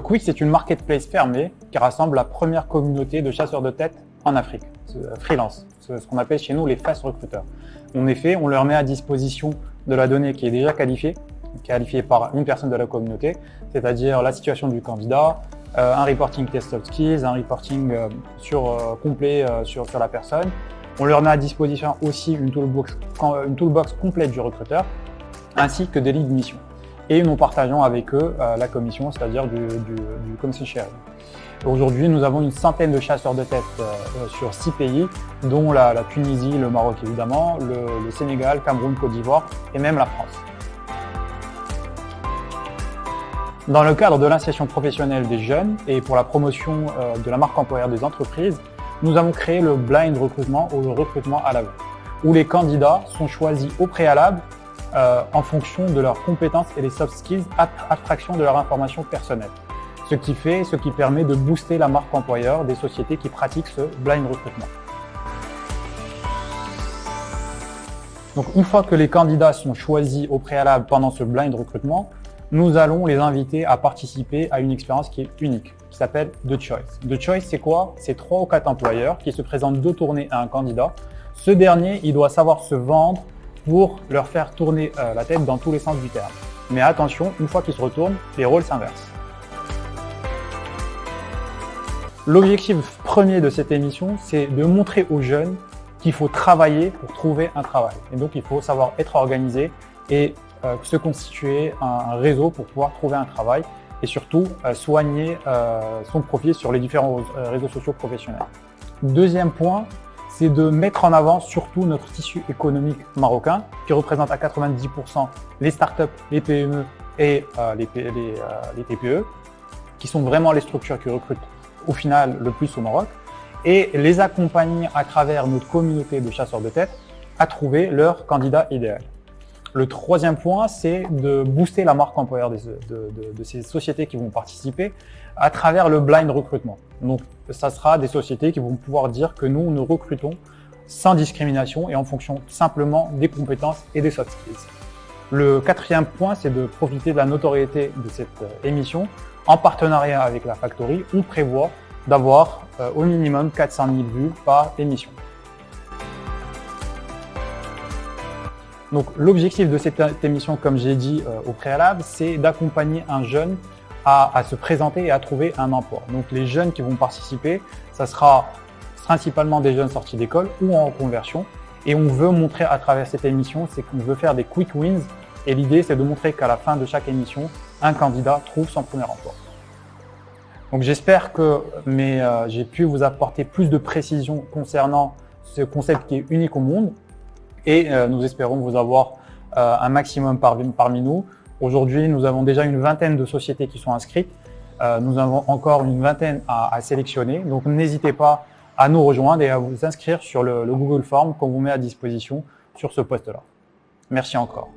Quick, c'est une marketplace fermée qui rassemble la première communauté de chasseurs de tête en Afrique, freelance, ce qu'on appelle chez nous les fast recruteurs. En effet, on leur met à disposition de la donnée qui est déjà qualifiée par une personne de la communauté, c'est-à-dire la situation du candidat, un reporting test of skills, un reporting complet sur la personne. On leur met à disposition aussi une toolbox complète du recruteur, ainsi que des leads mission. Et nous partageons avec eux la commission, c'est-à-dire du commission sharing. Aujourd'hui, nous avons une centaine de chasseurs de tête sur 6 pays, dont la Tunisie, le Maroc évidemment, le Sénégal, Cameroun, Côte d'Ivoire et même la France. Dans le cadre de l'insertion professionnelle des jeunes et pour la promotion de la marque employeur des entreprises, nous avons créé le blind recrutement ou le recrutement à l'aveugle, où les candidats sont choisis au préalable en fonction de leurs compétences et les soft skills, abstraction de leur information personnelle. Ce qui permet de booster la marque employeur des sociétés qui pratiquent ce blind recrutement. Donc, une fois que les candidats sont choisis au préalable pendant ce blind recrutement, nous allons les inviter à participer à une expérience qui est unique, qui s'appelle The Choice. The Choice, c'est quoi? C'est 3 ou 4 employeurs qui se présentent 2 tournées à un candidat. Ce dernier, il doit savoir se vendre pour leur faire tourner la tête dans tous les sens du terme. Mais attention, une fois qu'ils se retournent, les rôles s'inversent. L'objectif premier de cette émission, c'est de montrer aux jeunes qu'il faut travailler pour trouver un travail. Et donc, il faut savoir être organisé et se constituer un réseau pour pouvoir trouver un travail et surtout soigner son profil sur les différents réseaux sociaux professionnels. Deuxième point, c'est de mettre en avant surtout notre tissu économique marocain qui représente à 90% les startups, les PME et les TPE, qui sont vraiment les structures qui recrutent au final le plus au Maroc, et les accompagner à travers notre communauté de chasseurs de tête à trouver leur candidat idéal. Le troisième point, c'est de booster la marque employeur de ces sociétés qui vont participer à travers le blind recrutement. Donc, ça sera des sociétés qui vont pouvoir dire que nous recrutons sans discrimination et en fonction simplement des compétences et des soft skills. Le quatrième point, c'est de profiter de la notoriété de cette émission. En partenariat avec la Factory, on prévoit d'avoir au minimum 400 000 vues par émission. Donc, l'objectif de cette émission, comme j'ai dit au préalable, c'est d'accompagner un jeune à se présenter et à trouver un emploi. Donc, les jeunes qui vont participer, ça sera principalement des jeunes sortis d'école ou en reconversion. Et on veut montrer à travers cette émission, c'est qu'on veut faire des quick wins. Et l'idée, c'est de montrer qu'à la fin de chaque émission, un candidat trouve son premier emploi. Donc, j'espère que j'ai pu vous apporter plus de précision concernant ce concept qui est unique au monde. Et nous espérons vous avoir un maximum parmi nous. Aujourd'hui, nous avons déjà une vingtaine de sociétés qui sont inscrites. Nous avons encore une vingtaine à sélectionner. Donc, n'hésitez pas à nous rejoindre et à vous inscrire sur le Google Form qu'on vous met à disposition sur ce poste-là. Merci encore.